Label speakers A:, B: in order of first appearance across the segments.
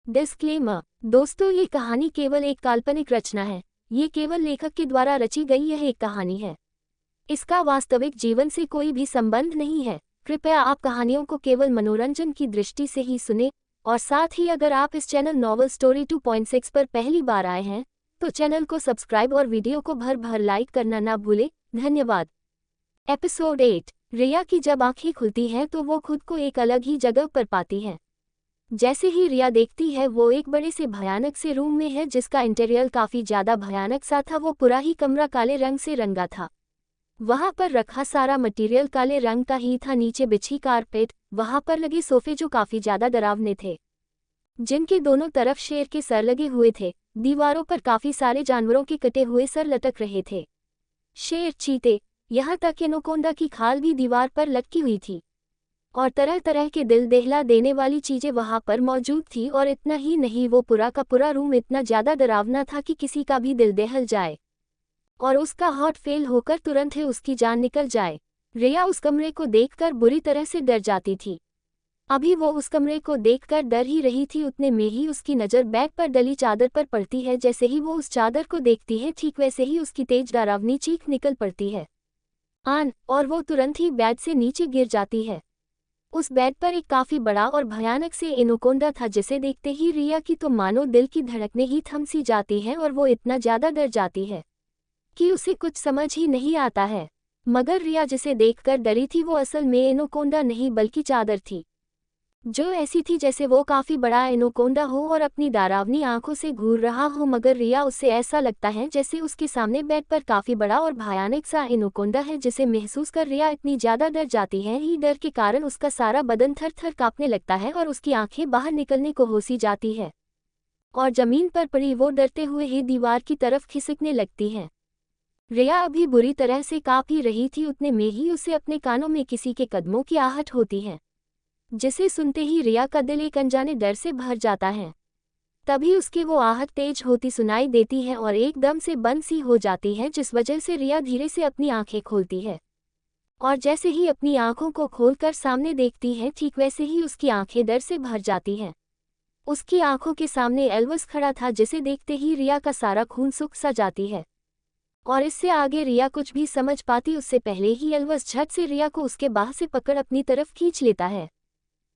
A: Disclaimer. दोस्तों, ये कहानी केवल एक काल्पनिक रचना है। ये केवल लेखक के द्वारा रची गई यह एक कहानी है। इसका वास्तविक जीवन से कोई भी संबंध नहीं है। कृपया आप कहानियों को केवल मनोरंजन की दृष्टि से ही सुने, और साथ ही अगर आप इस चैनल नॉवल स्टोरी 2.6 पर पहली बार आए हैं तो चैनल को सब्सक्राइब और वीडियो को भर भर लाइक करना ना भूलें। धन्यवाद। एपिसोड 8। रिया की जब आंखें खुलती हैं तो वो खुद को एक अलग ही जगह पर पाती है। जैसे ही रिया देखती है वो एक बड़े से भयानक से रूम में है जिसका इंटीरियर काफी ज्यादा भयानक सा था। वो पूरा ही कमरा काले रंग से रंगा था। वहां पर रखा सारा मटेरियल काले रंग का ही था। नीचे बिछी कारपेट, वहां पर लगे सोफे जो काफी ज्यादा डरावने थे, जिनके दोनों तरफ शेर के सर लगे हुए थे। दीवारों पर काफी सारे जानवरों के कटे हुए सर लटक रहे थे। शेर, चीते, यहाँ तक एनाकोंडा की खाल भी दीवार पर लटकी हुई थी। और तरह तरह के दिल दहला देने वाली चीजें वहां पर मौजूद थी। और इतना ही नहीं, वो पूरा का पूरा रूम इतना ज्यादा डरावना था कि किसी का भी दिल दहल जाए और उसका हार्ट फेल होकर तुरंत ही उसकी जान निकल जाए। रिया उस कमरे को देखकर बुरी तरह से डर जाती थी। अभी वो उस कमरे को देखकर डर ही रही थी, उतने में ही उसकी नज़र बैग पर डली चादर पर पड़ती है। जैसे ही वो उस चादर को देखती है ठीक वैसे ही उसकी तेज डरावनी चीख निकल पड़ती है और वो तुरंत ही बेड से नीचे गिर जाती है। उस बेड पर एक काफी बड़ा और भयानक से एनाकोंडा था जिसे देखते ही रिया की तो मानो दिल की धड़कनें ही थम सी जाती हैं और वो इतना ज्यादा डर जाती है कि उसे कुछ समझ ही नहीं आता है। मगर रिया जिसे देखकर डरी थी वो असल में एनाकोंडा नहीं बल्कि चादर थी, जो ऐसी थी जैसे वो काफी बड़ा एनाकोंडा हो और अपनी डरावनी आंखों से घूर रहा हो। मगर रिया उससे ऐसा लगता है जैसे उसके सामने बेड पर काफी बड़ा और भयानक सा एनाकोंडा है, जिसे महसूस कर रिया इतनी ज्यादा डर जाती है। ही डर के कारण उसका सारा बदन थर थर कांपने लगता है और उसकी आंखें बाहर निकलने को होसी जाती है और जमीन पर पड़ी वो डरते हुए ही दीवार की तरफ खिसकने लगती है। रिया अभी बुरी तरह से कांप ही रही थी, उतने में ही उसे अपने कानों में किसी के कदमों की आहट होती है, जिसे सुनते ही रिया का दिल एक अनजाने डर से भर जाता है। तभी उसकी वो आहट तेज होती सुनाई देती है और एकदम से बंद सी हो जाती है, जिस वजह से रिया धीरे से अपनी आंखें खोलती है। और जैसे ही अपनी आंखों को खोलकर सामने देखती है ठीक वैसे ही उसकी आंखें डर से भर जाती हैं। उसकी आंखों के सामने एल्वस खड़ा था, जिसे देखते ही रिया का सारा खून सूख सा जाती है। और इससे आगे रिया कुछ भी समझ पाती उससे पहले ही एल्वस झट से रिया को उसके बाह से पकड़ अपनी तरफ खींच लेता है।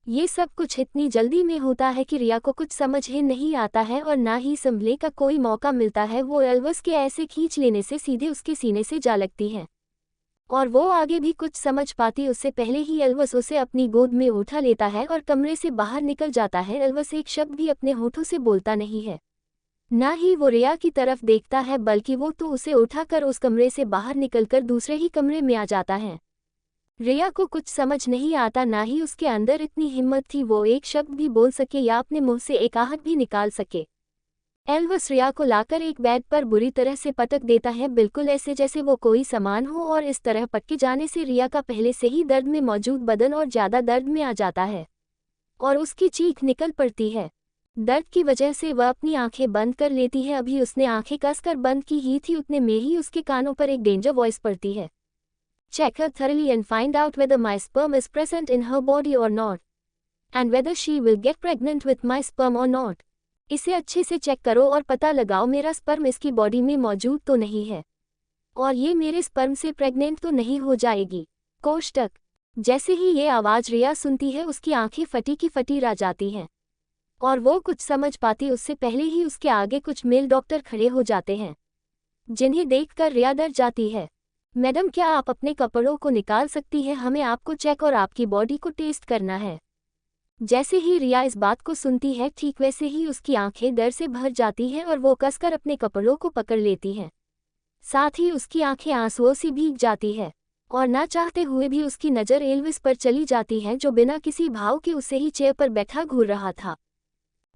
A: ये सब कुछ इतनी जल्दी में होता है कि रिया को कुछ समझ ही नहीं आता है और ना ही संभलने का कोई मौका मिलता है। वो एल्वस के ऐसे खींच लेने से सीधे उसके सीने से जा लगती है और वो आगे भी कुछ समझ पाती उससे पहले ही एल्वस उसे अपनी गोद में उठा लेता है और कमरे से बाहर निकल जाता है। एल्वस एक शब्द भी अपने होठों से बोलता नहीं है, ना ही वो रिया की तरफ देखता है, बल्कि वो तो उसे उठाकर उस कमरे से बाहर निकलकर दूसरे ही कमरे में आ जाता है। रिया को कुछ समझ नहीं आता, ना ही उसके अंदर इतनी हिम्मत थी वो एक शब्द भी बोल सके या अपने मुंह से एक आहट भी निकाल सके। एल्वस रिया को लाकर एक बेड पर बुरी तरह से पटक देता है, बिल्कुल ऐसे जैसे वो कोई सामान हो। और इस तरह पटके जाने से रिया का पहले से ही दर्द में मौजूद बदन और ज्यादा दर्द में आ जाता है और उसकी चीख निकल पड़ती है। दर्द की वजह से वह अपनी आंखें बंद कर लेती है। अभी उसने आंखें कसकर बंद की ही थी, उतने में ही उसके कानों पर एक डेंजर वॉइस पड़ती है। Check her thoroughly and find out whether my sperm is present in her body or not, and whether she will get pregnant with my sperm or not. इसे अच्छे से चेक करो और पता लगाओ मेरा स्पर्म इसकी बॉडी में मौजूद तो नहीं है और ये मेरे स्पर्म से प्रेग्नेंट तो नहीं हो जाएगी। कोष्टक। जैसे ही ये आवाज़ रिया सुनती है उसकी आंखें फटी की फटी रह जाती हैं और वो कुछ समझ पाती उससे पहले ही उसके आगे कुछ मेल डॉक्टर खड़े हो जाते हैं, जिन्हें देखकर रिया डर जाती है। मैडम, क्या आप अपने कपड़ों को निकाल सकती हैं? हमें आपको चेक और आपकी बॉडी को टेस्ट करना है। जैसे ही रिया इस बात को सुनती है ठीक वैसे ही उसकी आंखें डर से भर जाती हैं और वो कसकर अपने कपड़ों को पकड़ लेती हैं। साथ ही उसकी आंखें आंसुओं से भीग जाती है और ना चाहते हुए भी उसकी नज़र एल्विस पर चली जाती है, जो बिना किसी भाव के उसे ही चेयर पर बैठा घूर रहा था।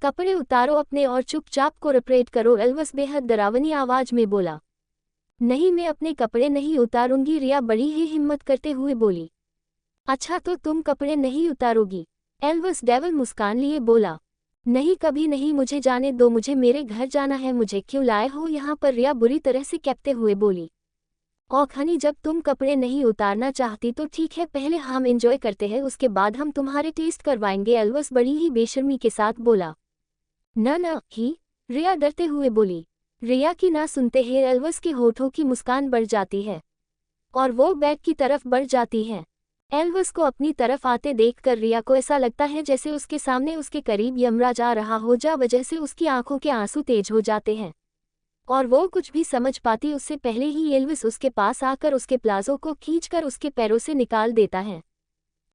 A: कपड़े उतारो अपने और चुपचाप कोऑपरेट करो, एल्विस बेहद डरावनी आवाज में बोला। नहीं, मैं अपने कपड़े नहीं उतारूंगी, रिया बड़ी ही हिम्मत करते हुए बोली। अच्छा, तो तुम कपड़े नहीं उतारोगी? एल्विस डेविल मुस्कान लिए बोला। नहीं, कभी नहीं, मुझे जाने दो, मुझे मेरे घर जाना है। मुझे क्यों लाए हो यहाँ पर? रिया बुरी तरह से कैपते हुए बोली। ओह हनी, जब तुम कपड़े नहीं उतारना चाहती तो ठीक है, पहले हम एंजॉय करते हैं, उसके बाद हम तुम्हारे टेस्ट करवाएंगे, एल्विस बड़ी ही बेशर्मी के साथ बोला। न ही, रिया डरते हुए बोली। रिया की ना सुनते ही एल्विस के होठों की मुस्कान बढ़ जाती है और वो बेड की तरफ बढ़ जाती है। एल्विस को अपनी तरफ आते देखकर रिया को ऐसा लगता है जैसे उसके सामने उसके करीब यमराज आ रहा हो, जा वजह से उसकी आंखों के आंसू तेज हो जाते हैं और वो कुछ भी समझ पाती उससे पहले ही एल्विस उसके पास आकर उसके प्लाजो को खींचकर उसके पैरों से निकाल देता है,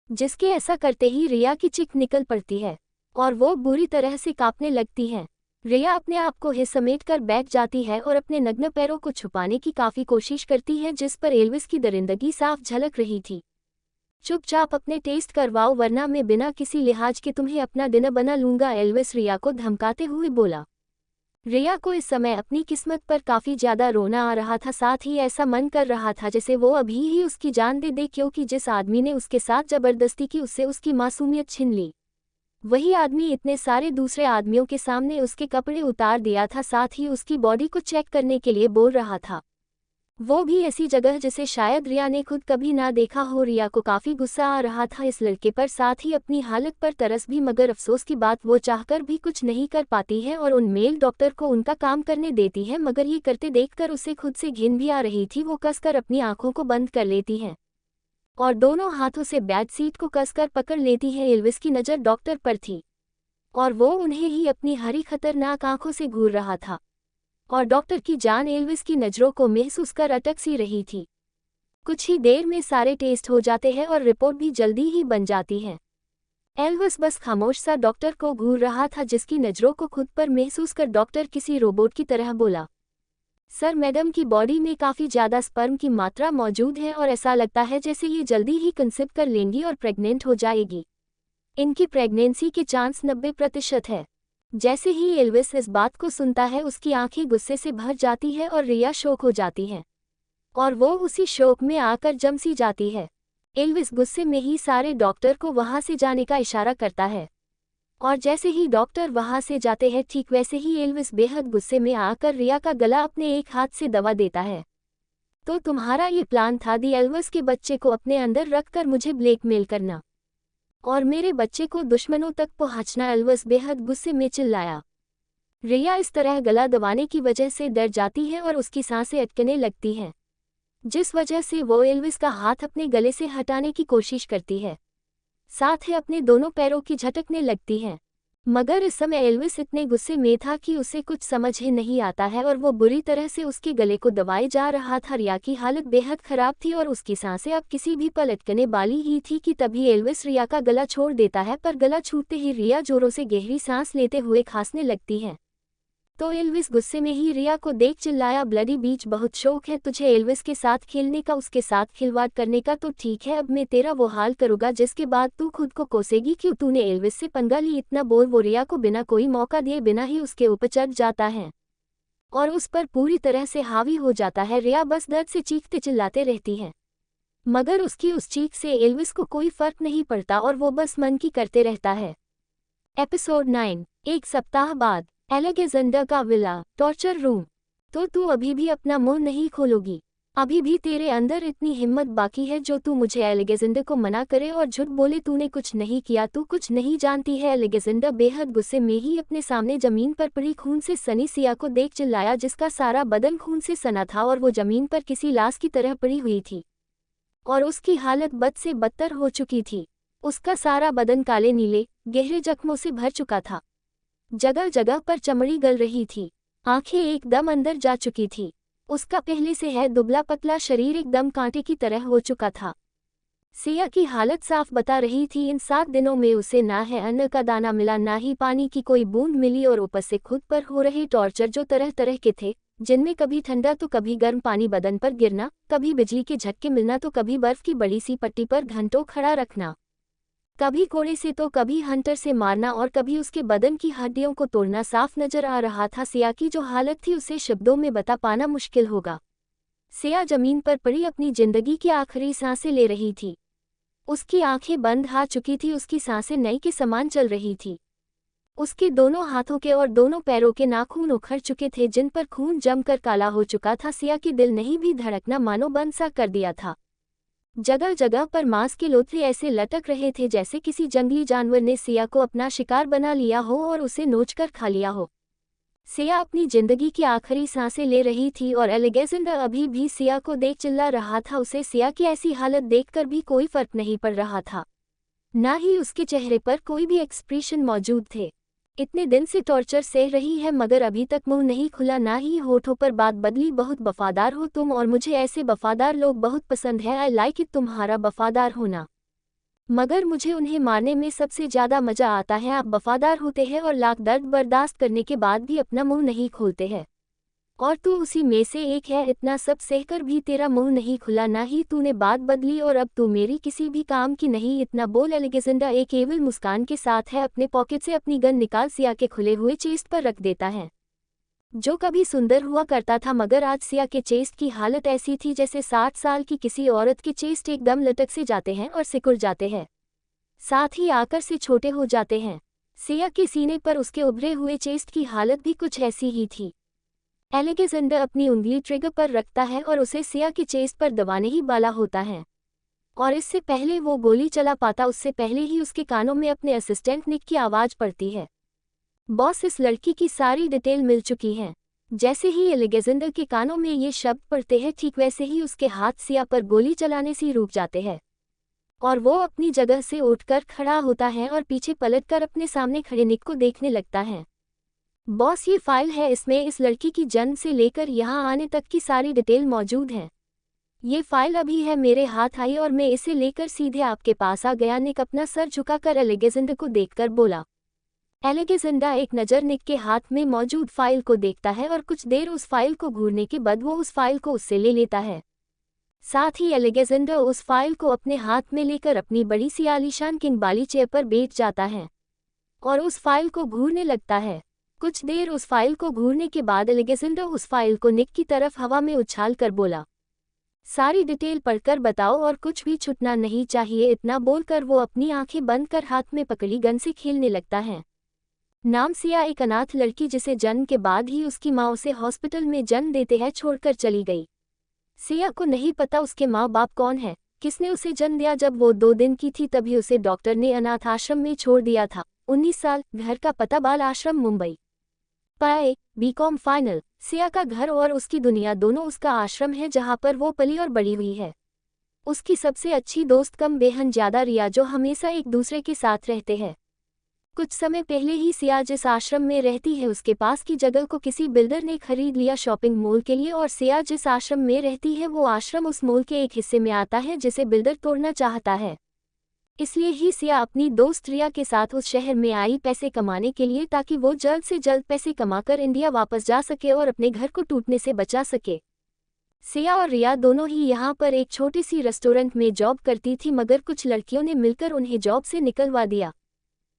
A: जिसके ऐसा करते ही रिया की चीख निकल पड़ती है और वो बुरी तरह से कांपने लगती है। रिया अपने आप को ही समेट कर बैठ जाती है और अपने नग्न पैरों को छुपाने की काफी कोशिश करती है, जिस पर एल्विस की दरिंदगी साफ झलक रही थी। चुपचाप अपने टेस्ट करवाओ वरना मैं बिना किसी लिहाज के तुम्हें अपना डिनर बना लूंगा, एल्विस रिया को धमकाते हुए बोला। रिया को इस समय अपनी किस्मत पर काफी ज्यादा रोना आ रहा था, साथ ही ऐसा मन कर रहा था जैसे वो अभी ही उसकी जान दे दे, क्योंकि जिस आदमी ने उसके साथ जबरदस्ती की उससे उसकी मासूमियत छीन ली, वही आदमी इतने सारे दूसरे आदमियों के सामने उसके कपड़े उतार दिया था, साथ ही उसकी बॉडी को चेक करने के लिए बोल रहा था, वो भी ऐसी जगह जिसे शायद रिया ने खुद कभी ना देखा हो। रिया को काफी गुस्सा आ रहा था इस लड़के पर, साथ ही अपनी हालत पर तरस भी, मगर अफसोस की बात वो चाहकर भी कुछ नहीं कर पाती है और उन मेल डॉक्टर को उनका काम करने देती है, मगर ये करते देखकर उसे खुद से घिन भी आ रही थी। वो कसकर अपनी आंखों को बंद कर लेती है और दोनों हाथों से बेड सीट को कसकर पकड़ लेती है। एल्विस की नज़र डॉक्टर पर थी और वो उन्हें ही अपनी हरी खतरनाक आंखों से घूर रहा था और डॉक्टर की जान एल्विस की नज़रों को महसूस कर अटक सी रही थी। कुछ ही देर में सारे टेस्ट हो जाते हैं और रिपोर्ट भी जल्दी ही बन जाती है। एल्विस बस खामोश सा डॉक्टर को घूर रहा था, जिसकी नज़रों को खुद पर महसूस कर डॉक्टर किसी रोबोट की तरह बोला, सर मैडम की बॉडी में काफ़ी ज़्यादा स्पर्म की मात्रा मौजूद है और ऐसा लगता है जैसे ये जल्दी ही कंसीव कर लेंगी और प्रेग्नेंट हो जाएगी। इनकी प्रेगनेंसी के चांस 90% है। जैसे ही एल्विस इस बात को सुनता है उसकी आंखें गुस्से से भर जाती है और रिया शौक हो जाती है और वो उसी शौक में आकर जम सी जाती है। एल्विस गुस्से में ही सारे डॉक्टर को वहां से जाने का इशारा करता है और जैसे ही डॉक्टर वहां से जाते हैं ठीक वैसे ही एल्विस बेहद गुस्से में आकर रिया का गला अपने एक हाथ से दबा देता है। तो तुम्हारा ये प्लान था दी एल्विस के बच्चे को अपने अंदर रखकर मुझे ब्लैकमेल करना और मेरे बच्चे को दुश्मनों तक पहुंचना, एल्विस बेहद गुस्से में चिल्लाया। रिया इस तरह गला दबाने की वजह से डर जाती है और उसकी सांसें अटकने लगती हैं, जिस वजह से वो एल्विस का हाथ अपने गले से हटाने की कोशिश करती है, साथ ही अपने दोनों पैरों की झटकने लगती है। मगर इस समय एल्विस इतने गुस्से में था कि उसे कुछ समझ ही नहीं आता है और वो बुरी तरह से उसके गले को दबाए जा रहा था। रिया की हालत बेहद खराब थी और उसकी सांसें अब किसी भी पल अटकने वाली ही थी कि तभी एल्विस रिया का गला छोड़ देता है, पर गला छूटते ही रिया जोरों से गहरी सांस लेते हुए खांसने लगती है। तो एल्विस गुस्से में ही रिया को देख चिल्लाया, ब्लडी बीच बहुत शौक है तुझे एल्विस के साथ खेलने का, उसके साथ खिलवाड़ करने का, तो ठीक है अब मैं तेरा वो हाल करूँगा जिसके बाद तू खुद को कोसेगी क्यों तूने एल्विस से पंगा ली। इतना बोल वो रिया को बिना कोई मौका दिए बिना ही उसके ऊपर चढ़ जाता है और उस पर पूरी तरह से हावी हो जाता है। रिया बस दर्द से चीखते चिल्लाते रहती है, मगर उसकी उस चीख से एल्विस को कोई फर्क नहीं पड़ता और वो बस मन की करते रहता है। एपिसोड 9। एक सप्ताह बाद एलेक्जेंडर का विला, टॉर्चर रूम। तो तू अभी भी अपना मुंह नहीं खोलोगी? अभी भी तेरे अंदर इतनी हिम्मत बाकी है जो तू मुझे एलेक्जेंडर को मना करे और झूठ बोले तूने कुछ नहीं किया, तू कुछ नहीं जानती है। एलेक्जेंडर बेहद गुस्से में ही अपने सामने जमीन पर पड़ी खून से सनी सिया को देख चिल्लाया, जिसका सारा बदन खून से सना था और वो जमीन पर किसी लाश की तरह पड़ी हुई थी और उसकी हालत बद से बदतर हो चुकी थी। उसका सारा बदन काले नीले गहरे जख्मों से भर चुका था, जगह जगह पर चमड़ी गल रही थी, आंखें एकदम अंदर जा चुकी थी। उसका पहले से है दुबला पतला शरीर एकदम कांटे की तरह हो चुका था। सिया की हालत साफ बता रही थी इन 7 दिनों में उसे ना है अन्न का दाना मिला, ना ही पानी की कोई बूंद मिली और ऊपर से खुद पर हो रहे टॉर्चर जो तरह तरह के थे, जिनमें कभी ठंडा तो कभी गर्म पानी बदन पर गिरना, कभी बिजली के झटके मिलना तो कभी बर्फ की बड़ी सी पट्टी पर घंटों खड़ा रखना, कभी कोड़े से तो कभी हंटर से मारना और कभी उसके बदन की हड्डियों को तोड़ना साफ नजर आ रहा था। सिया की जो हालत थी उसे शब्दों में बता पाना मुश्किल होगा। सिया जमीन पर पड़ी अपनी जिंदगी की आखिरी सांसें ले रही थी। उसकी आंखें बंद आ चुकी थी, उसकी सांसें नई के समान चल रही थी। उसके दोनों हाथों के और दोनों पैरों के नाखून उखड़ चुके थे, जिन पर खून जमकर काला हो चुका था। सिया की दिल नहीं भी धड़कना मानो बंद सा कर दिया था। जगह जगह पर मांस के लोथड़े ऐसे लटक रहे थे जैसे किसी जंगली जानवर ने सिया को अपना शिकार बना लिया हो और उसे नोचकर खा लिया हो। सिया अपनी जिंदगी की आखिरी सांसें ले रही थी और अलेक्जेंडर अभी भी सिया को देख चिल्ला रहा था। उसे सिया की ऐसी हालत देखकर भी कोई फर्क नहीं पड़ रहा था, ना ही उसके चेहरे पर कोई भी एक्सप्रेशन मौजूद थे। इतने दिन से टॉर्चर सह रही है मगर अभी तक मुंह नहीं खुला, ना ही होठों पर बात बदली। बहुत वफादार हो तुम और मुझे ऐसे वफादार लोग बहुत पसंद है। आई लाइक इट, तुम्हारा वफादार होना, मगर मुझे उन्हें मारने में सबसे ज़्यादा मज़ा आता है। आप वफादार होते हैं और लाख दर्द बर्दाश्त करने के बाद भी अपना मुंह नहीं खोलते हैं, और तू उसी में से एक है। इतना सब सहकर भी तेरा मुंह नहीं खुला, ना ही तूने बात बदली और अब तू मेरी किसी भी काम की नहीं। इतना बोल अलेक्जेंडर एक केवल मुस्कान के साथ है अपने पॉकेट से अपनी गन निकाल सिया के खुले हुए चेस्ट पर रख देता है, जो कभी सुंदर हुआ करता था मगर आज सिया के चेस्ट की हालत ऐसी थी जैसे 60 साल की किसी औरत के चेस्ट एकदम लटक से जाते हैं और सिकुड़ जाते हैं, साथ ही आकर से छोटे हो जाते हैं। सिया के सीने पर उसके उभरे हुए चेस्ट की हालत भी कुछ ऐसी ही थी। अलेक्जेंडर अपनी उंगली ट्रिगर पर रखता है और उसे सिया के चेस्ट पर दबाने ही वाला होता है, और इससे पहले वो गोली चला पाता उससे पहले ही उसके कानों में अपने असिस्टेंट निक की आवाज़ पड़ती है। बॉस, इस लड़की की सारी डिटेल मिल चुकी है। जैसे ही अलेक्जेंडर के कानों में ये शब्द पड़ते हैं ठीक वैसे ही उसके हाथ सिया पर गोली चलाने से रुक जाते हैं, और वो अपनी जगह से उठकर खड़ा होता है और पीछे पलटकर अपने सामने खड़े निक को देखने लगता है। बॉस, ये फाइल है, इसमें इस लड़की की जन्म से लेकर यहाँ आने तक की सारी डिटेल मौजूद है। ये फाइल अभी है मेरे हाथ आई और मैं इसे लेकर सीधे आपके पास आ गया। निक अपना सर झुकाकर अलेक्जेंडर को देखकर बोला। अलेक्जेंडर एक नज़र निक के हाथ में मौजूद फाइल को देखता है और कुछ देर उस फाइल को घूरने के बाद वो उस फाइल को उससे ले लेता है। साथ ही अलेक्जेंडर उस फाइल को अपने हाथ में लेकर अपनी बड़ी सी आलीशान किंग वाली चेयर पर बैठ जाता है और उस फाइल को घूरने लगता है। कुछ देर उस फाइल को घूरने के बाद अलेक्जेंडर उस फाइल को निक की तरफ हवा में उछाल कर बोला, सारी डिटेल पढ़कर बताओ और कुछ भी छूटना नहीं चाहिए। इतना बोलकर वो अपनी आंखें बंद कर हाथ में पकड़ी गन से खेलने लगता है। नाम सिया, एक अनाथ लड़की जिसे जन्म के बाद ही उसकी माँ उसे हॉस्पिटल में जन्म देते हैं छोड़कर चली गई। सिया को नहीं पता उसके माँ बाप कौन है, किसने उसे जन्म दिया। जब वो 2 दिन की थी तभी उसे डॉक्टर ने अनाथ आश्रम में छोड़ दिया था। 19 साल, घर का पता बाल आश्रम, मुंबई। पाए बीकॉम फाइनल। सिया का घर और उसकी दुनिया दोनों उसका आश्रम है जहाँ पर वो पली और बड़ी हुई है। उसकी सबसे अच्छी दोस्त कम बेहन ज्यादा रिया, जो हमेशा एक दूसरे के साथ रहते हैं। कुछ समय पहले ही सिया जिस आश्रम में रहती है उसके पास की जगह को किसी बिल्डर ने खरीद लिया शॉपिंग मॉल के लिए, और सिया जिस आश्रम में रहती है वो आश्रम उस मॉल के एक हिस्से में आता है जिसे बिल्डर तोड़ना चाहता है। इसलिए ही सिया अपनी दोस्त रिया के साथ उस शहर में आई पैसे कमाने के लिए, ताकि वो जल्द से जल्द पैसे कमाकर इंडिया वापस जा सके और अपने घर को टूटने से बचा सके। सिया और रिया दोनों ही यहाँ पर एक छोटी सी रेस्टोरेंट में जॉब करती थी मगर कुछ लड़कियों ने मिलकर उन्हें जॉब से निकलवा दिया।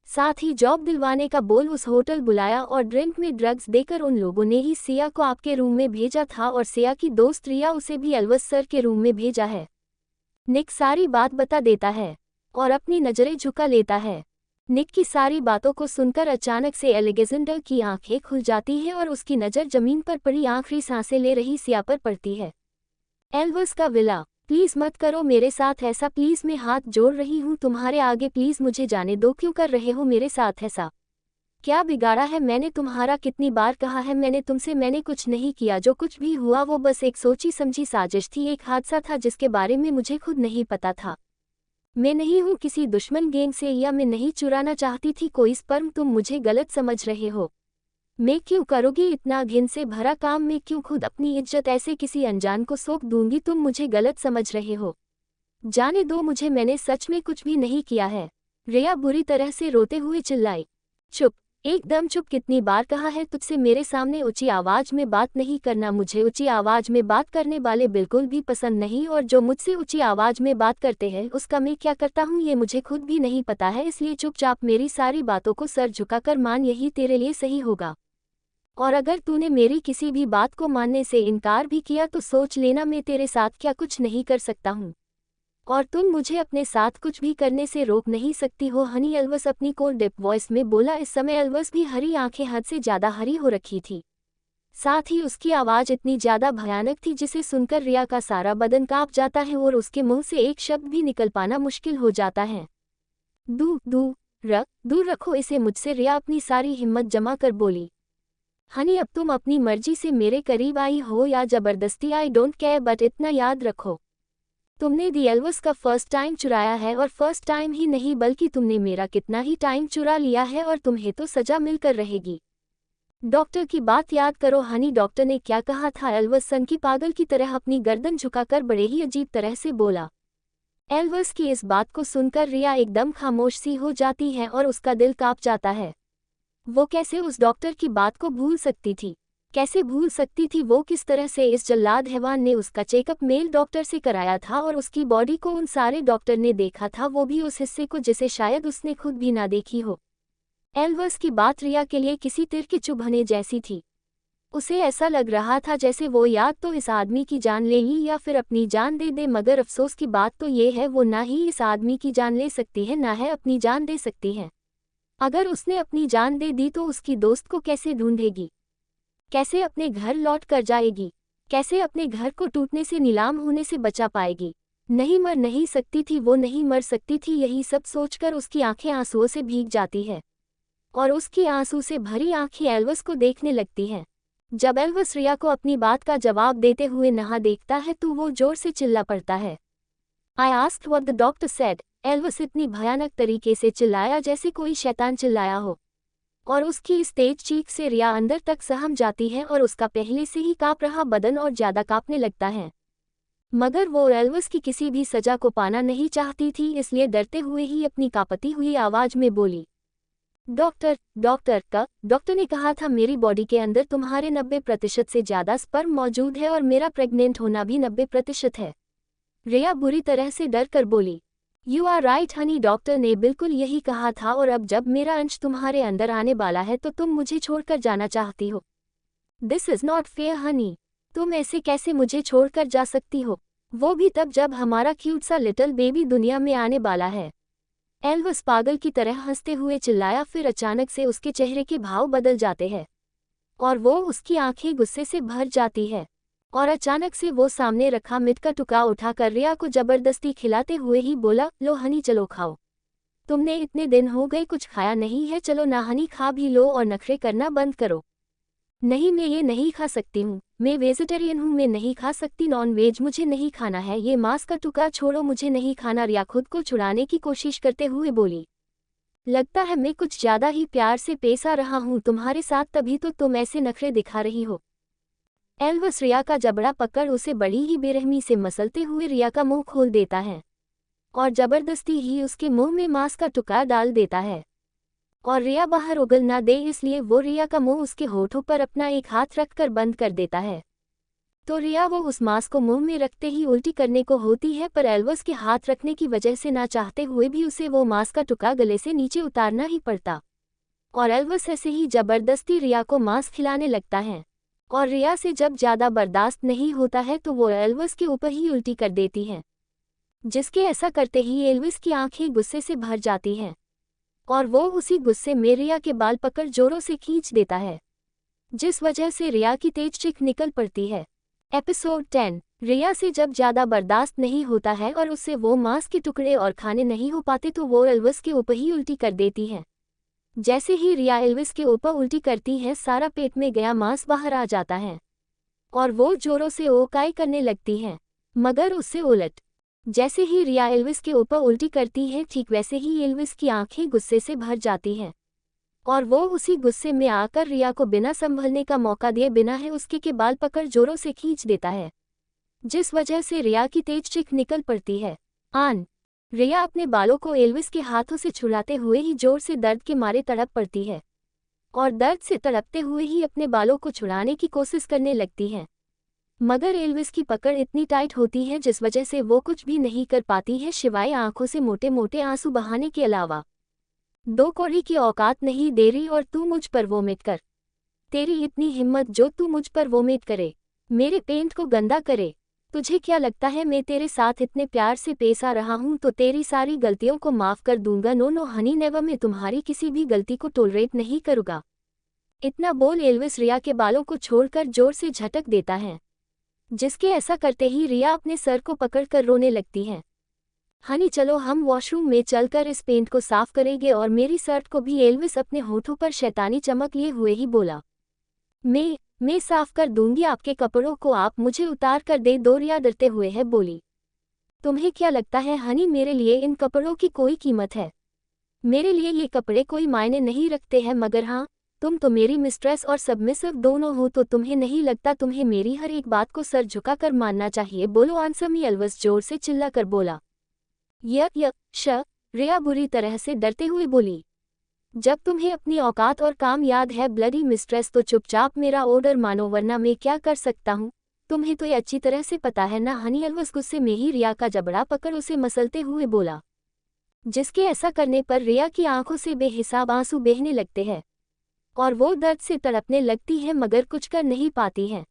A: साथ ही जॉब दिलवाने का बोल उस होटल बुलाया और ड्रिंक में ड्रग्स देकर उन लोगों ने ही सिया को आपके रूम में भेजा था, और सिया की दोस्त रिया उसे भी एल्वस सर के रूम में भेजा है। निक सारी बात बता देता है और अपनी नज़रें झुका लेता है। निक की सारी बातों को सुनकर अचानक से अलेक्जेंडर की आंखें खुल जाती है और उसकी नज़र जमीन पर पड़ी आखिरी सांसें ले रही सिया पर पड़ती है। एल्वस का विला, प्लीज़ मत करो मेरे साथ ऐसा, प्लीज़ मैं हाथ जोड़ रही हूँ तुम्हारे आगे, प्लीज़ मुझे जाने दो। क्यों कर रहे हो मेरे साथ ऐसा? क्या बिगाड़ा है मैंने तुम्हारा? कितनी बार कहा है मैंने तुमसे, मैंने कुछ नहीं किया। जो कुछ भी हुआ वो बस एक सोची समझी साजिश थी, एक हादसा था जिसके बारे में मुझे खुद नहीं पता था। मैं नहीं हूँ किसी दुश्मन गैंग से, या मैं नहीं चुराना चाहती थी कोई स्पर्म। तुम मुझे गलत समझ रहे हो। मैं क्यों करोगी इतना घिन से भरा काम? मैं क्यों खुद अपनी इज्जत ऐसे किसी अनजान को सौंप दूंगी? तुम मुझे गलत समझ रहे हो। जाने दो मुझे, मैंने सच में कुछ भी नहीं किया है। रिया बुरी तरह से रोते हुए चिल्लाई। चुप, एकदम चुप। कितनी बार कहा है तुझसे मेरे सामने ऊंची आवाज में बात नहीं करना? मुझे ऊंची आवाज में बात करने वाले बिल्कुल भी पसंद नहीं, और जो मुझसे ऊंची आवाज में बात करते हैं उसका मैं क्या करता हूँ ये मुझे खुद भी नहीं पता है। इसलिए चुपचाप मेरी सारी बातों को सर झुकाकर मान, यही तेरे लिए सही होगा। और अगर तूने मेरी किसी भी बात को मानने से इनकार भी किया तो सोच लेना मैं तेरे साथ क्या कुछ नहीं कर सकता हूँ, और तुम मुझे अपने साथ कुछ भी करने से रोक नहीं सकती हो हनी, एल्वस अपनी कोल्ड डिप वॉइस में बोला। इस समय एल्वस भी हरी आंखें हद से ज्यादा हरी हो रखी थी। साथ ही उसकी आवाज़ इतनी ज़्यादा भयानक थी जिसे सुनकर रिया का सारा बदन काँप जाता है और उसके मुंह से एक शब्द भी निकल पाना मुश्किल हो जाता है। दूर रखो इसे मुझसे, रिया अपनी सारी हिम्मत जमा कर बोली। हनी, अब तुम अपनी मर्जी से मेरे करीब आई हो या ज़बरदस्ती, आई डोंट केयर, बट इतना याद रखो, तुमने दी एल्विस का फर्स्ट टाइम चुराया है, और फर्स्ट टाइम ही नहीं बल्कि तुमने मेरा कितना ही टाइम चुरा लिया है, और तुम्हें तो सजा मिलकर रहेगी। डॉक्टर की बात याद करो हनी, डॉक्टर ने क्या कहा था? एल्विस सनकी पागल की तरह अपनी गर्दन झुकाकर बड़े ही अजीब तरह से बोला। एल्विस की इस बात को सुनकर रिया एकदम खामोश सी हो जाती है और उसका दिल कांप जाता है। वो कैसे उस डॉक्टर की बात को भूल सकती थी? कैसे भूल सकती थी? वो किस तरह से इस जल्लाद हैवान ने उसका चेकअप मेल डॉक्टर से कराया था और उसकी बॉडी को उन सारे डॉक्टर ने देखा था, वो भी उस हिस्से को जिसे शायद उसने खुद भी ना देखी हो। एल्विस की बात रिया के लिए किसी तीर के चुभने जैसी थी। उसे ऐसा लग रहा था जैसे वो या तो इस आदमी की जान ले ही या फिर अपनी जान दे दे, मगर अफसोस की बात तो ये है वो ना ही इस आदमी की जान ले सकती है ना है अपनी जान दे सकती है। अगर उसने अपनी जान दे दी तो उसकी दोस्त को कैसे ढूंढेगी? कैसे अपने घर लौट कर जाएगी? कैसे अपने घर को टूटने से, नीलाम होने से बचा पाएगी? नहीं, मर नहीं सकती थी, वो नहीं मर सकती थी। यही सब सोचकर उसकी आंखें आंसुओं से भीग जाती है और उसकी आंसू से भरी आंखें एल्विस को देखने लगती हैं। जब एल्विस रिया को अपनी बात का जवाब देते हुए नहा देखता है तो वो जोर से चिल्ला पड़ता है। I asked what the doctor said. Elvis इतनी भयानक तरीके से चिल्लाया जैसे कोई शैतान चिल्लाया हो, और उसकी इस तेज चीख से रिया अंदर तक सहम जाती है और उसका पहले से ही कांप रहा बदन और ज्यादा कांपने लगता है। मगर वो एल्विस की किसी भी सजा को पाना नहीं चाहती थी, इसलिए डरते हुए ही अपनी कांपती हुई आवाज में बोली, डॉक्टर ने कहा था मेरी बॉडी के अंदर तुम्हारे 90% से ज्यादा स्पर्म मौजूद है और मेरा प्रेग्नेंट होना भी 90% है। रिया बुरी तरह से डर कर बोली, you are right honey, doctor ने बिल्कुल यही कहा था, और अब जब मेरा अंश तुम्हारे अंदर आने वाला है तो तुम मुझे छोड़कर जाना चाहती हो। This is not fair Honey, तुम ऐसे कैसे मुझे छोड़कर जा सकती हो, वो भी तब जब हमारा क्यूट सा लिटिल बेबी दुनिया में आने वाला है। एल्विस पागल की तरह हंसते हुए चिल्लाया, फिर अचानक से उसके चेहरे के भाव बदल जाते हैं और वो उसकी आंखें गुस्से से भर जाती है, और अचानक से वो सामने रखा मीट का टुकड़ा उठाकर रिया को जबरदस्ती खिलाते हुए ही बोला, लो हनी चलो खाओ, तुमने इतने दिन हो गए कुछ खाया नहीं है, चलो ना हनी खा भी लो और नखरे करना बंद करो। नहीं, मैं ये नहीं खा सकती हूँ, मैं वेजिटेरियन हूँ, मैं नहीं खा सकती नॉन वेज, मुझे नहीं खाना है, ये मांस का टुकड़ा छोड़ो, मुझे नहीं खाना, रिया खुद को छुड़ाने की कोशिश करते हुए बोली। लगता है मैं कुछ ज्यादा ही प्यार से पेश आ रहा हूँ तुम्हारे साथ, तभी तो तुम ऐसे नखरे दिखा रही हो। एल्विस रिया का जबड़ा पकड़ उसे बड़ी ही बेरहमी से मसलते हुए रिया का मुंह खोल देता है और जबरदस्ती ही उसके मुंह में मांस का टुकड़ा डाल देता है, और रिया बाहर उगल ना दे इसलिए वो रिया का मुंह उसके होठों पर अपना एक हाथ रखकर बंद कर देता है। तो रिया वो उस मांस को मुंह में रखते ही उल्टी करने को होती है, पर एल्विस के हाथ रखने की वजह से ना चाहते हुए भी उसे वो मांस का टुकड़ा गले से नीचे उतारना ही पड़ता, और एल्विस ऐसे ही जबरदस्ती रिया को मांस खिलाने लगता है, और रिया से जब ज्यादा बर्दाश्त नहीं होता है तो वो एल्विस के ऊपर ही उल्टी कर देती है, जिसके ऐसा करते ही एल्विस की आंखें गुस्से से भर जाती हैं और वो उसी गुस्से में रिया के बाल पकड़ जोरों से खींच देता है, जिस वजह से रिया की तेज चीख निकल पड़ती है। एपिसोड 10। रिया से जब ज्यादा बर्दाश्त नहीं होता है और उससे वो मांस के टुकड़े और खाने नहीं हो पाते तो वो एल्विस के ऊपर ही उल्टी कर देती है। जैसे ही रिया एल्विस के ऊपर उल्टी करती है, सारा पेट में गया मांस बाहर आ जाता है और वो जोरों से ओकाई करने लगती है, मगर उससे उलट जैसे ही रिया एल्विस के ऊपर उल्टी करती है, ठीक वैसे ही एल्विस की आंखें गुस्से से भर जाती हैं और वो उसी गुस्से में आकर रिया को बिना संभलने का मौका दिए बिना है उसके के बाल पकड़ जोरों से खींच देता है, जिस वजह से रिया की तेज चीख निकल पड़ती है। रिया अपने बालों को एल्विस के हाथों से छुड़ाते हुए ही जोर से दर्द के मारे तड़प पड़ती है और दर्द से तड़पते हुए ही अपने बालों को छुड़ाने की कोशिश करने लगती है, मगर एल्विस की पकड़ इतनी टाइट होती है जिस वजह से वो कुछ भी नहीं कर पाती है सिवाय आंखों से मोटे मोटे आंसू बहाने के अलावा। दो कौड़ी की औकात नहीं दे रही और तू मुझ पर वोमिट कर, तेरी इतनी हिम्मत जो तू मुझ पर वोमिट करे, मेरे पेंट को गंदा करे, तुझे क्या लगता है मैं तेरे साथ इतने प्यार से पेश आ रहा हूँ तो तेरी सारी गलतियों को माफ कर दूंगा? नो नो हनी नेवर, मैं तुम्हारी किसी भी गलती को टोलरेट नहीं करूँगा। इतना बोल एल्विस रिया के बालों को छोड़कर जोर से झटक देता है, जिसके ऐसा करते ही रिया अपने सर को पकड़कर रोने लगती है। हनी चलो हम वॉशरूम में चलकर इस पेंट को साफ करेंगे और मेरी शर्ट को भी, एल्विस अपने होठों पर शैतानी चमक लिए हुए ही बोला। मैं साफ कर दूंगी आपके कपड़ों को, आप मुझे उतार कर दे दो, रिया डरते हुए है बोली। तुम्हें क्या लगता है हनी, मेरे लिए इन कपड़ों की कोई कीमत है? मेरे लिए ये कपड़े कोई मायने नहीं रखते हैं, मगर हाँ, तुम तो मेरी मिस्ट्रेस और सबमिसिव दोनों हो, तो तुम्हें नहीं लगता तुम्हें मेरी हर एक बात को सर झुकाकर मानना चाहिए? बोलो आंसर मी, एल्विस जोर से चिल्लाकर बोला। रिया बुरी तरह से डरते हुए बोली। जब तुम्हें अपनी औकात और काम याद है ब्लडी मिस्ट्रेस, तो चुपचाप मेरा ऑर्डर मानो, वरना मैं क्या कर सकता हूँ? तुम्हें तो ये अच्छी तरह से पता है ना हनी, एल्विस गुस्से में ही रिया का जबड़ा पकड़ उसे मसलते हुए बोला, जिसके ऐसा करने पर रिया की आंखों से बेहिसाब आंसू बहने लगते हैं और वो दर्द से तड़पने लगती है, मगर कुछ कर नहीं पाती है।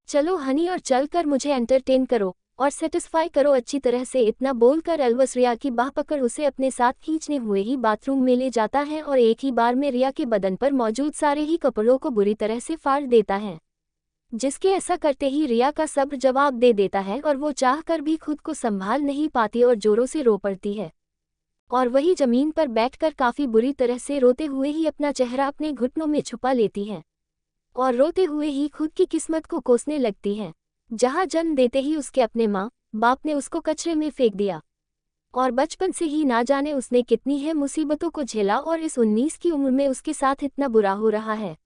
A: चलो हनी, और चलकर मुझे एंटरटेन करो और सेटिस्फाई करो अच्छी तरह से। इतना बोलकर एल्विस रिया की बाह पकड़ उसे अपने साथ खींचने हुए ही बाथरूम में ले जाता है और एक ही बार में रिया के बदन पर मौजूद सारे ही कपड़ों को बुरी तरह से फाड़ देता है, जिसके ऐसा करते ही रिया का सब्र जवाब दे देता है और वो चाहकर भी खुद को संभाल नहीं पाती और जोरों से रो पड़ती है और वही जमीन पर बैठकर काफी बुरी तरह से रोते हुए ही अपना चेहरा अपने घुटनों में छुपा लेती है और रोते हुए ही खुद की किस्मत को कोसने लगती है, जहां जन्म देते ही उसके अपने माँ बाप ने उसको कचरे में फेंक दिया और बचपन से ही ना जाने उसने कितनी है मुसीबतों को झेला और इस 19 की उम्र में उसके साथ इतना बुरा हो रहा है।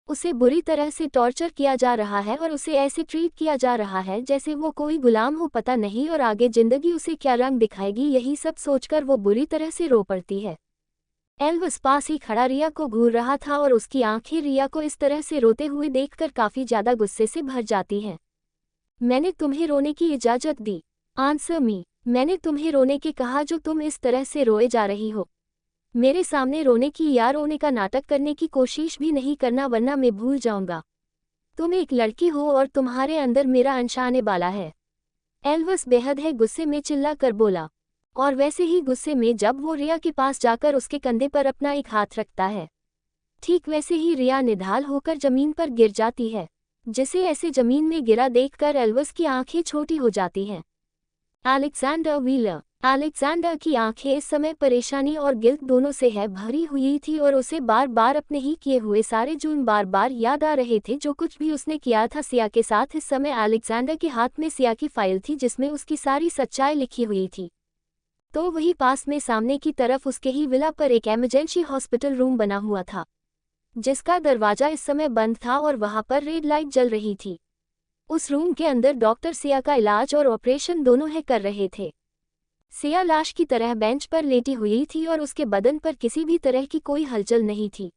A: उसे बुरी तरह से टॉर्चर किया जा रहा है और उसे ऐसे ट्रीट किया जा रहा है जैसे वो कोई गुलाम हो, पता नहीं और आगे जिंदगी उसे क्या रंग दिखाएगी। यही सब सोचकर वो बुरी तरह से रो पड़ती है। एल्विस पास ही खड़ा रिया को घूर रहा था और उसकी आंखें रिया को इस तरह से रोते हुए देखकर काफी ज्यादा गुस्से से भर जाती हैं। मैंने तुम्हें रोने की इजाजत दी? आंसर मी, मैंने तुम्हें रोने के कहा जो तुम इस तरह से रोए जा रही हो? मेरे सामने रोने की या रोने का नाटक करने की कोशिश भी नहीं करना, वरना मैं भूल जाऊंगा तुम एक लड़की हो और तुम्हारे अंदर मेरा अंश आने वाला है। एल्विस बेहद है गुस्से में चिल्ला कर बोला और वैसे ही गुस्से में जब वो रिया के पास जाकर उसके कंधे पर अपना एक हाथ रखता है, ठीक वैसे ही रिया निढाल होकर जमीन पर गिर जाती है, जिसे ऐसे जमीन में गिरा देखकर एल्विस की आंखें छोटी हो जाती हैं। अलेक्जेंडर की आंखें इस समय परेशानी और गिल्ट दोनों से है भरी हुई थी और उसे बार बार अपने ही किए हुए सारे जुर्म बार बार याद आ रहे थे, जो कुछ भी उसने किया था सिया के साथ। इस समय अलेक्जेंडर के हाथ में सिया की फाइल थी जिसमें उसकी सारी सच्चाई लिखी हुई थी। तो वही पास में सामने की तरफ उसके ही विला पर एक इमरजेंसी हॉस्पिटल रूम बना हुआ था, जिसका दरवाजा इस समय बंद था और वहां पर रेड लाइट जल रही थी। उस रूम के अंदर डॉक्टर सिया का इलाज और ऑपरेशन दोनों ही कर रहे थे। सिया लाश की तरह बेंच पर लेटी हुई थी और उसके बदन पर किसी भी तरह की कोई हलचल नहीं थी।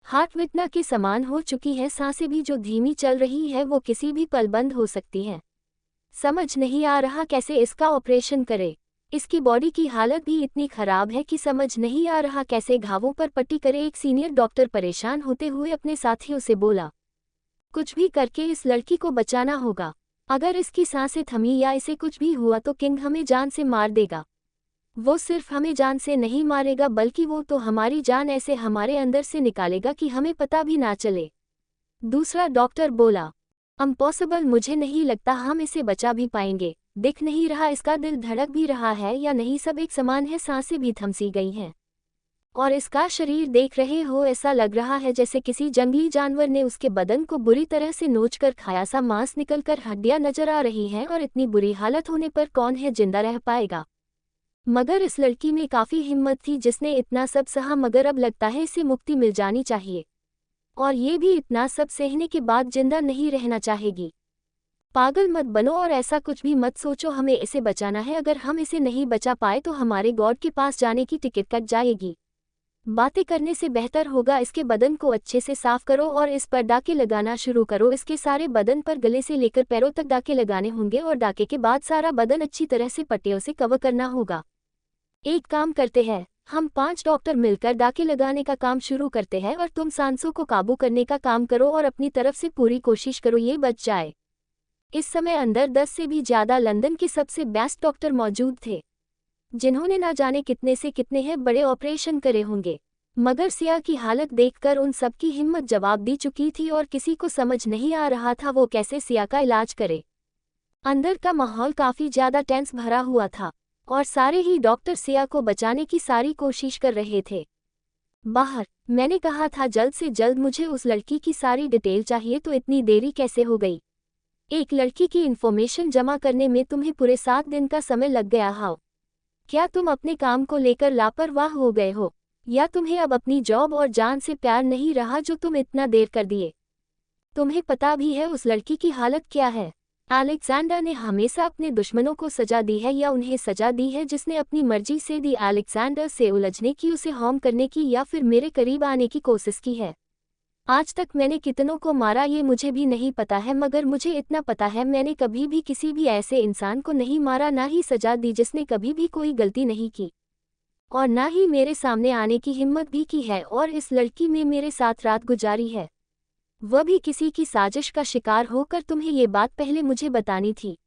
A: हार्ट विटना के समान हो चुकी है, सांसें भी जो धीमी चल रही है वो किसी भी पल बंद हो सकती है। समझ नहीं आ रहा कैसे इसका ऑपरेशन करे। इसकी बॉडी की हालत भी इतनी खराब है कि समझ नहीं आ रहा कैसे घावों पर पट्टी करे। एक सीनियर डॉक्टर परेशान होते हुए अपने साथियों से बोला, कुछ भी करके इस लड़की को बचाना होगा। अगर इसकी सांसें थमी या इसे कुछ भी हुआ तो किंग हमें जान से मार देगा। वो सिर्फ हमें जान से नहीं मारेगा बल्कि वो तो हमारी जान ऐसे हमारे अंदर से निकालेगा कि हमें पता भी ना चले। दूसरा डॉक्टर बोला, इम्पॉसिबल, मुझे नहीं लगता हम इसे बचा भी पाएंगे। दिख नहीं रहा इसका दिल धड़क भी रहा है या नहीं, सब एक समान है, सांसें भी थमसी गई हैं और इसका शरीर देख रहे हो ऐसा लग रहा है जैसे किसी जंगली जानवर ने उसके बदन को बुरी तरह से नोचकर खाया सा। मांस निकलकर हड्डियां नजर आ रही हैं और इतनी बुरी हालत होने पर कौन है जिंदा रह पाएगा। मगर इस लड़की में काफी हिम्मत थी जिसने इतना सब सहा, मगर अब लगता है इसे मुक्ति मिल जानी चाहिए और ये भी इतना सब सहने के बाद जिंदा नहीं रहना चाहेगी। पागल मत बनो और ऐसा कुछ भी मत सोचो, हमें इसे बचाना है। अगर हम इसे नहीं बचा पाए तो हमारे गॉड के पास जाने की टिकट कट जाएगी। बातें करने से बेहतर होगा इसके बदन को अच्छे से साफ करो और इस पर डाके लगाना शुरू करो। इसके सारे बदन पर गले से लेकर पैरों तक डाके लगाने होंगे और डाके के बाद सारा बदन अच्छी तरह से पट्टियों से कवर करना होगा। एक काम करते हैं, हम 5 डॉक्टर मिलकर डाके लगाने का काम शुरू करते हैं और तुम सांसों को काबू करने का काम करो और अपनी तरफ से पूरी कोशिश करो ये बच जाए। इस समय अंदर 10 से भी ज्यादा लंदन के सबसे बेस्ट डॉक्टर मौजूद थे, जिन्होंने ना जाने कितने से कितने हैं बड़े ऑपरेशन करे होंगे। मगर सिया की हालत देखकर उन सबकी हिम्मत जवाब दी चुकी थी और किसी को समझ नहीं आ रहा था वो कैसे सिया का इलाज करे। अंदर का माहौल काफी ज्यादा टेंस भरा हुआ था और सारे ही डॉक्टर सिया को बचाने की सारी कोशिश कर रहे थे। बाहर, मैंने कहा था जल्द से जल्द मुझे उस लड़की की सारी डिटेल चाहिए, तो इतनी देरी कैसे हो गई? एक लड़की की इन्फॉर्मेशन जमा करने में तुम्हें पूरे 7 दिन का समय लग गया। हाउ? क्या तुम अपने काम को लेकर लापरवाह हो गए हो, या तुम्हें अब अपनी जॉब और जान से प्यार नहीं रहा जो तुम इतना देर कर दिए? तुम्हें पता भी है उस लड़की की हालत क्या है? अलेक्जेंडर ने हमेशा अपने दुश्मनों को सजा दी है या उन्हें सजा दी है जिसने अपनी मर्जी से दी? अलेक्जेंडर से उलझने की, उसे हार्म करने की, या फिर मेरे करीब आने की कोशिश की है? आज तक मैंने कितनों को मारा ये मुझे भी नहीं पता है, मगर मुझे इतना पता है मैंने कभी भी किसी भी ऐसे इंसान को नहीं मारा, ना ही सजा दी जिसने कभी भी कोई गलती नहीं की, और ना ही मेरे सामने आने की हिम्मत भी की है और इस लड़की में मेरे साथ रात गुजारी है, वह भी किसी की साजिश का शिकार होकर। तुम्हें ये बात पहले मुझे बतानी थी।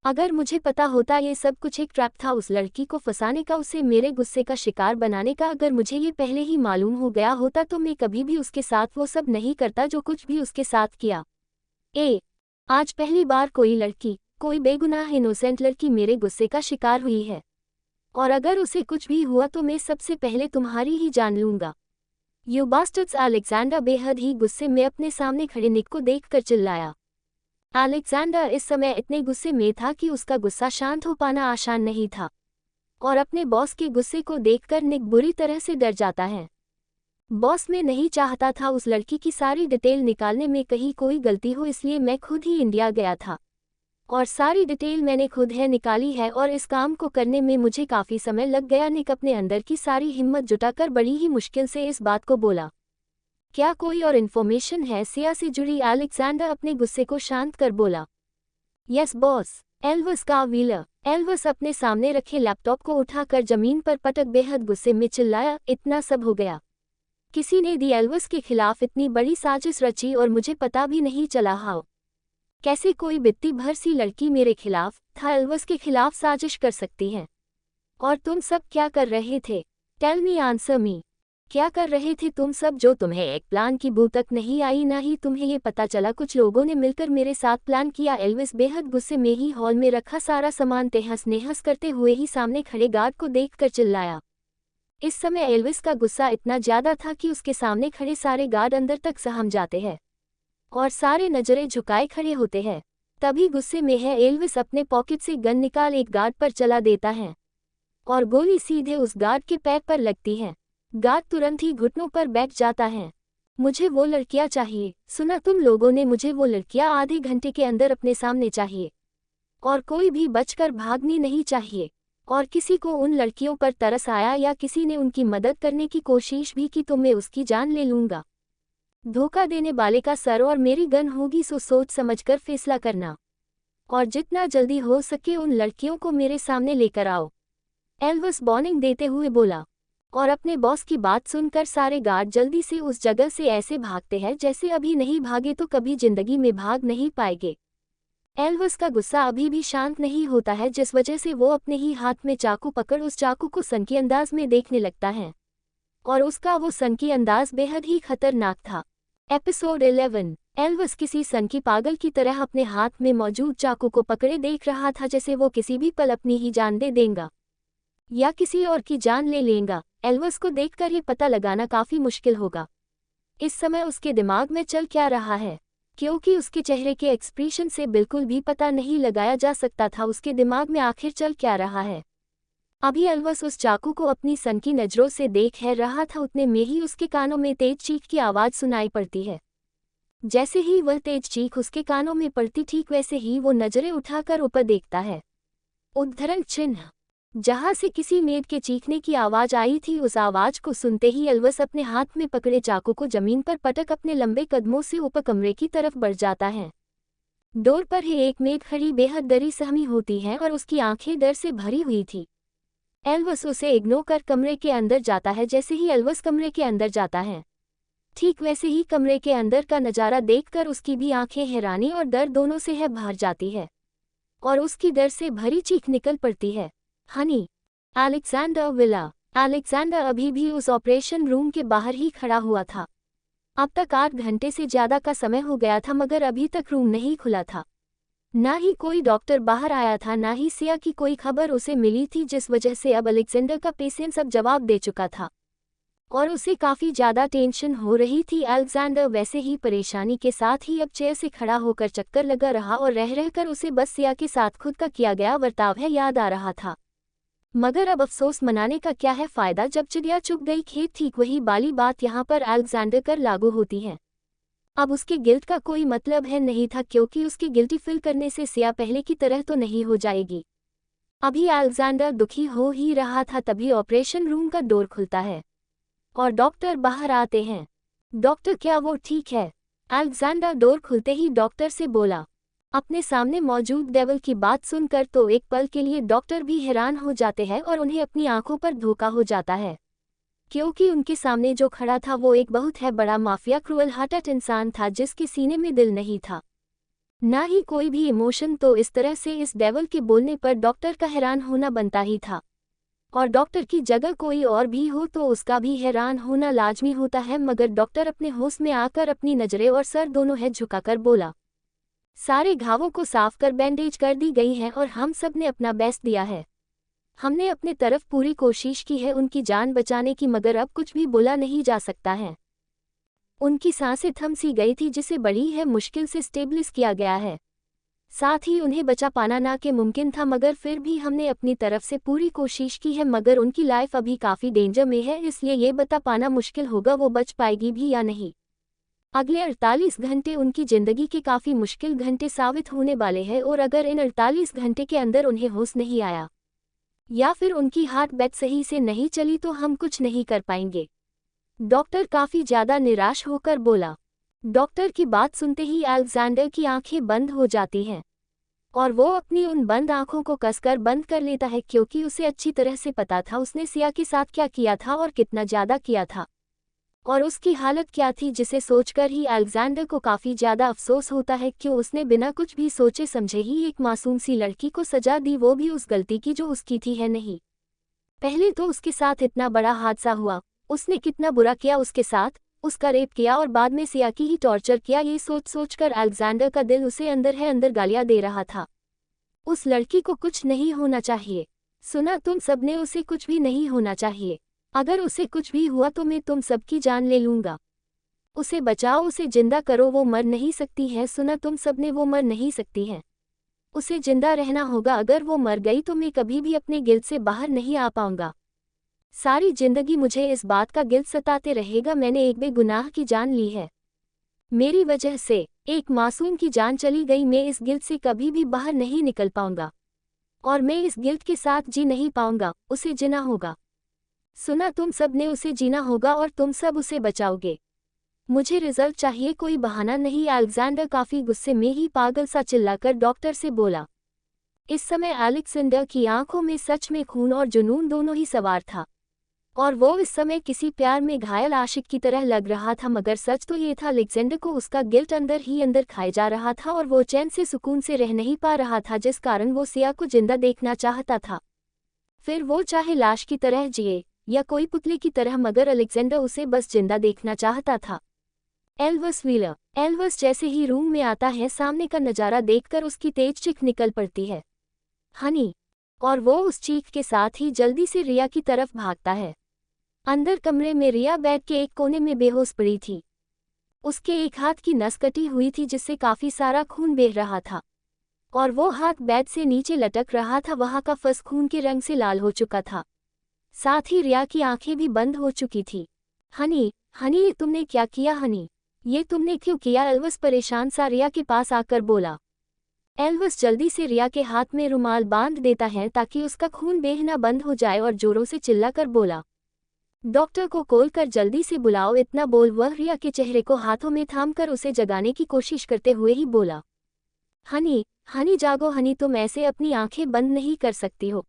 A: अगर मुझे पता होता ये सब कुछ एक ट्रैप था उस लड़की को फंसाने का, उसे मेरे गुस्से का शिकार बनाने का, अगर मुझे ये पहले ही मालूम हो गया होता तो मैं कभी भी उसके साथ वो सब नहीं करता जो कुछ भी उसके साथ किया। आज पहली बार कोई लड़की, कोई बेगुनाह इनोसेंट लड़की मेरे गुस्से का शिकार हुई है, और अगर उसे कुछ भी हुआ तो मैं सबसे पहले तुम्हारी ही जान लूंगा। You bastards! अलेक्जेंडर बेहद ही गुस्से में अपने सामने खड़े निक को देखकर चिल्लाया। अलेक्जेंडर इस समय इतने गुस्से में था कि उसका गुस्सा शांत हो पाना आसान नहीं था, और अपने बॉस के गुस्से को देखकर निक बुरी तरह से डर जाता है। बॉस मैं नहीं चाहता था उस लड़की की सारी डिटेल निकालने में कहीं कोई गलती हो, इसलिए मैं खुद ही इंडिया गया था और सारी डिटेल मैंने खुद है निकाली है, और इस काम को करने में मुझे काफ़ी समय लग गया। निक अपने अंदर की सारी हिम्मत जुटाकर बड़ी ही मुश्किल से इस बात को बोला। क्या कोई और इन्फॉर्मेशन है सिया से जुड़ी? अलेक्जेंडर अपने गुस्से को शांत कर बोला। Yes boss. एल्विस का व्हीलर। एल्विस अपने सामने रखे लैपटॉप को उठाकर जमीन पर पटक बेहद गुस्से में चिल्लाया, इतना सब हो गया? किसी ने दी एल्विस के खिलाफ इतनी बड़ी साजिश रची और मुझे पता भी नहीं चला? हाउ? कैसे कोई बित्ती भर सी लड़की मेरे खिलाफ था एल्विस के खिलाफ साजिश कर सकती है? और तुम सब क्या कर रहे थे? Tell me, answer me. क्या कर रहे थे तुम सब जो तुम्हें एक प्लान की बू तक नहीं आई, ना ही तुम्हें ये पता चला कुछ लोगों ने मिलकर मेरे साथ प्लान किया? एल्विस बेहद गुस्से में ही हॉल में रखा सारा सामान तहस नहस करते हुए ही सामने खड़े गार्ड को देखकर चिल्लाया। इस समय एल्विस का गुस्सा इतना ज्यादा था कि उसके सामने खड़े सारे गार्ड अंदर तक सहम जाते हैं और सारे नजरें झुकाए खड़े होते हैं। तभी गुस्से में है एल्विस अपने पॉकेट से गन निकाल एक गार्ड पर चला देता है और गोली सीधे उस गार्ड के पैर पर लगती है। गार्ड तुरंत ही घुटनों पर बैठ जाता है। मुझे वो लड़कियां चाहिए, सुना तुम लोगों ने? मुझे वो लड़कियां आधे घंटे के अंदर अपने सामने चाहिए, और कोई भी बचकर भागनी नहीं चाहिए। और किसी को उन लड़कियों पर तरस आया या किसी ने उनकी मदद करने की कोशिश भी की तो मैं उसकी जान ले लूंगा। धोखा देने वाले का सर और मेरी गन होगी, सो सोच समझकर फैसला करना, और जितना जल्दी हो सके उन लड़कियों को मेरे सामने लेकर आओ। एल्विस वार्निंग देते हुए बोला, और अपने बॉस की बात सुनकर सारे गार्ड जल्दी से उस जगह से ऐसे भागते हैं जैसे अभी नहीं भागे तो कभी जिंदगी में भाग नहीं पाएंगे। एल्विस का गुस्सा अभी भी शांत नहीं होता है, जिस वजह से वो अपने ही हाथ में चाकू पकड़ उस चाकू को सनकी अंदाज में देखने लगता है, और उसका वो सनकी अंदाज बेहद ही खतरनाक था। एपिसोड 11। एल्विस किसी सनकी पागल की तरह अपने हाथ में मौजूद चाकू को पकड़े देख रहा था, जैसे वो किसी भी पल अपनी ही जान दे देगा या किसी और की जान ले लेगा। एल्विस को देखकर ये पता लगाना काफी मुश्किल होगा इस समय उसके दिमाग में चल क्या रहा है, क्योंकि उसके चेहरे के एक्सप्रेशन से बिल्कुल भी पता नहीं लगाया जा सकता था उसके दिमाग में आखिर चल क्या रहा है। अभी एल्विस उस चाकू को अपनी सनकी नजरों से देख है रहा था, उतने में ही उसके कानों में तेज चीख की आवाज सुनाई पड़ती है। जैसे ही वह तेज चीख उसके कानों में पड़ती, ठीक वैसे ही वो नजरें उठाकर ऊपर देखता है। उद्धरण चिन्ह। जहां से किसी मेड के चीखने की आवाज आई थी, उस आवाज को सुनते ही एल्विस अपने हाथ में पकड़े चाकू को जमीन पर पटक अपने लंबे कदमों से ऊपर कमरे की तरफ बढ़ जाता है। डोर पर ही एक मेड खड़ी बेहद डरी सहमी होती है और उसकी आंखें डर से भरी हुई थी। एल्विस उसे इग्नोर कर कमरे के अंदर जाता है। जैसे ही एल्विस कमरे के अंदर जाता है, ठीक वैसे ही कमरे के अंदर का नजारा देखकर उसकी भी आंखें हैरानी और डर दोनों से है भर जाती है, और उसकी डर से भरी चीख निकल पड़ती है। हनी। Alexander villa. अलेक्जेंडर अभी भी उस ऑपरेशन रूम के बाहर ही खड़ा हुआ था। अब तक 8 घंटे से ज़्यादा का समय हो गया था मगर अभी तक रूम नहीं खुला था। ना ही कोई डॉक्टर बाहर आया था, ना ही सिया की कोई खबर उसे मिली थी, जिस वजह से अब अलेक्जेंडर का पेशेंट अब जवाब दे चुका था और उसे काफ़ी ज़्यादा टेंशन हो रही थी। अलेक्जेंडर वैसे ही परेशानी के साथ ही अब चेयर से खड़ा होकर चक्कर लगा रहा और रह रहकर उसे बस सिया के साथ खुद का किया गया बर्ताव है याद आ रहा था। मगर अब अफसोस मनाने का क्या है फ़ायदा, जब चिड़िया चुग गई खेत ठीक वही बाली बात यहाँ पर अलेक्जेंडर कर लागू होती है। अब उसके गिल्ट का कोई मतलब है नहीं था, क्योंकि उसकी गिल्टी फील करने से सिया पहले की तरह तो नहीं हो जाएगी। अभी अलेक्जेंडर दुखी हो ही रहा था, तभी ऑपरेशन रूम का डोर खुलता है और डॉक्टर बाहर आते हैं। डॉक्टर, क्या वो ठीक है? अलेक्जेंडर डोर खुलते ही डॉक्टर से बोला। अपने सामने मौजूद डेविल की बात सुनकर तो एक पल के लिए डॉक्टर भी हैरान हो जाते हैं और उन्हें अपनी आंखों पर धोखा हो जाता है, क्योंकि उनके सामने जो खड़ा था वो एक बहुत है बड़ा माफिया क्रूअल हार्टेड इंसान था, जिसके सीने में दिल नहीं था, ना ही कोई भी इमोशन। तो इस तरह से इस डेविल के बोलने पर डॉक्टर का हैरान होना बनता ही था, और डॉक्टर की जगह कोई और भी हो तो उसका भी हैरान होना लाजमी होता है। मगर डॉक्टर अपने होश में आकर अपनी नजरें और सर दोनों है झुकाकर बोला, सारे घावों को साफ कर बैंडेज कर दी गई है और हम सब ने अपना बेस्ट दिया है। हमने अपने तरफ पूरी कोशिश की है उनकी जान बचाने की, मगर अब कुछ भी बोला नहीं जा सकता है। उनकी सांसें थम सी गई थी, जिसे बड़ी है मुश्किल से स्टेबलिश किया गया है। साथ ही उन्हें बचा पाना ना के मुमकिन था, मगर फिर भी हमने अपनी तरफ से पूरी कोशिश की है। मगर उनकी लाइफ अभी काफ़ी डेंजर में है, इसलिए ये बता पाना मुश्किल होगा वो बच पाएगी भी या नहीं। अगले 48 घंटे उनकी ज़िंदगी के काफ़ी मुश्किल घंटे साबित होने वाले हैं, और अगर इन 48 घंटे के अंदर उन्हें होश नहीं आया या फिर उनकी हार्ट बीट सही से नहीं चली तो हम कुछ नहीं कर पाएंगे। डॉक्टर काफ़ी ज़्यादा निराश होकर बोला। डॉक्टर की बात सुनते ही अलेक्जेंडर की आंखें बंद हो जाती हैं और वो अपनी उन बंद आंखों को कसकर बंद कर लेता है, क्योंकि उसे अच्छी तरह से पता था उसने सिया के साथ क्या किया था और कितना ज़्यादा किया था और उसकी हालत क्या थी, जिसे सोचकर ही अलेक्जेंडर को काफ़ी ज़्यादा अफसोस होता है क्यों उसने बिना कुछ भी सोचे समझे ही एक मासूम सी लड़की को सजा दी, वो भी उस गलती की जो उसकी थी है नहीं। पहले तो उसके साथ इतना बड़ा हादसा हुआ, उसने कितना बुरा किया उसके साथ, उसका रेप किया और बाद में सिया की ही टॉर्चर किया। ये सोच सोचकर अलेक्जेंडर का दिल उसे अंदर है अंदर गालियाँ दे रहा था। उस लड़की को कुछ नहीं होना चाहिए। सुना तुम सबने, उसे कुछ भी नहीं होना चाहिए। अगर उसे कुछ भी हुआ तो मैं तुम सबकी जान ले लूँगा। उसे बचाओ, उसे जिंदा करो, वो मर नहीं सकती है। सुना तुम सबने, वो मर नहीं सकती है। उसे जिंदा रहना होगा, अगर वो मर गई तो मैं कभी भी अपने गिल्ट से बाहर नहीं आ पाऊंगा। सारी जिंदगी मुझे इस बात का गिल्ट सताते रहेगा, मैंने एक बेगुनाह की जान ली है। मेरी वजह से एक मासूम की जान चली गई, मैं इस गिल्ट से कभी भी बाहर नहीं निकल पाऊंगा और मैं इस गिल्ट के साथ जी नहीं पाऊंगा। उसे जीना होगा। सुना तुम सब ने, उसे जीना होगा और तुम सब उसे बचाओगे। मुझे रिजल्ट चाहिए, कोई बहाना नहीं। अलेक्जेंडर काफ़ी गुस्से में ही पागल सा चिल्लाकर डॉक्टर से बोला। इस समय अलेक्जेंडर की आंखों में सच में खून और जुनून दोनों ही सवार था और वो इस समय किसी प्यार में घायल आशिक की तरह लग रहा था। मगर सच तो ये था, अलेक्जेंडर को उसका गिल्ट अंदर ही अंदर खाए जा रहा था और वो चैन से सुकून से रह नहीं पा रहा था, जिस कारण वो सिया को जिंदा देखना चाहता था। फिर वो चाहे लाश की तरह जिए या कोई पुतले की तरह, मगर अलेक्जेंडर उसे बस जिंदा देखना चाहता था। एल्वस व्हीलर। एल्वस जैसे ही रूम में आता है, सामने का नज़ारा देखकर उसकी तेज चीख निकल पड़ती है, हनी, और वो उस चीख के साथ ही जल्दी से रिया की तरफ भागता है। अंदर कमरे में रिया बेड के एक कोने में बेहोश पड़ी थी। उसके एक हाथ की नस कटी हुई थी, जिससे काफ़ी सारा खून बह रहा था और वो हाथ बेड से नीचे लटक रहा था। वहाँ का फंस खून के रंग से लाल हो चुका था, साथ ही रिया की आंखें भी बंद हो चुकी थी। हनी, हनी, ये तुमने क्या किया? हनी, ये तुमने क्यों किया? एल्वस परेशान सा रिया के पास आकर बोला। एल्वस जल्दी से रिया के हाथ में रुमाल बांध देता है ताकि उसका खून बहना बंद हो जाए और जोरों से चिल्लाकर बोला, डॉक्टर को कॉल कर जल्दी से बुलाओ। इतना बोल वह रिया के चेहरे को हाथों में थामकर उसे जगाने की कोशिश करते हुए ही बोला, हनी, हनी जागो। हनी, तुम ऐसे अपनी आंखें बंद नहीं कर सकती हो,